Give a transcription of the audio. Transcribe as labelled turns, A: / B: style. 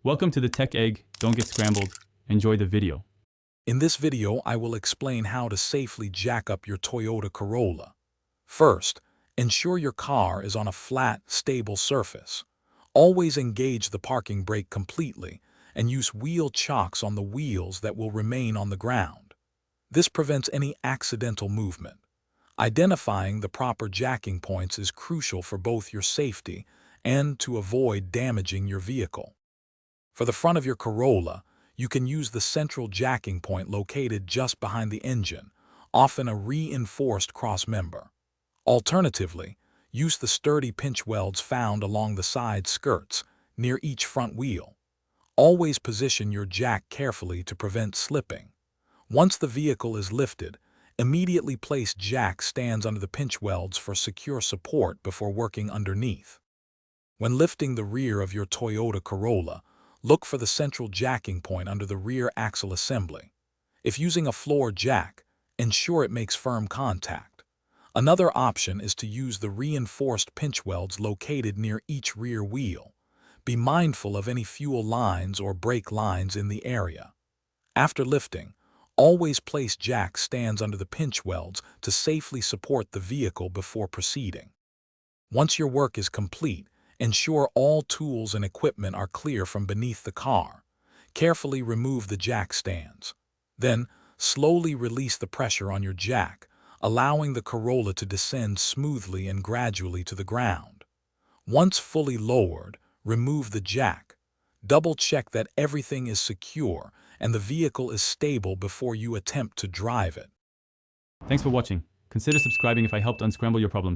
A: Welcome to the Tech Egg. Don't get scrambled. Enjoy the video.
B: In this video, I will explain how to safely jack up your Toyota Corolla. First, ensure your car is on a flat, stable surface. Always engage the parking brake completely and use wheel chocks on the wheels that will remain on the ground. This prevents any accidental movement. Identifying the proper jacking points is crucial for both your safety and to avoid damaging your vehicle. For the front of your Corolla, you can use the central jacking point located just behind the engine, often a reinforced crossmember. Alternatively, use the sturdy pinch welds found along the side skirts near each front wheel. Always position your jack carefully to prevent slipping. Once the vehicle is lifted, immediately place jack stands under the pinch welds for secure support before working underneath. When lifting the rear of your Toyota Corolla, look for the central jacking point under the rear axle assembly. If using a floor jack, ensure it makes firm contact. Another option is to use the reinforced pinch welds located near each rear wheel. Be mindful of any fuel lines or brake lines in the area. After lifting, always place jack stands under the pinch welds to safely support the vehicle before proceeding. Once your work is complete, ensure all tools and equipment are clear from beneath the car. Carefully remove the jack stands. Then, slowly release the pressure on your jack, allowing the Corolla to descend smoothly and gradually to the ground. Once fully lowered, remove the jack. Double-check that everything is secure and the vehicle is stable before you attempt to drive it.
A: Thanks for watching. Consider subscribing if I helped unscramble your problems.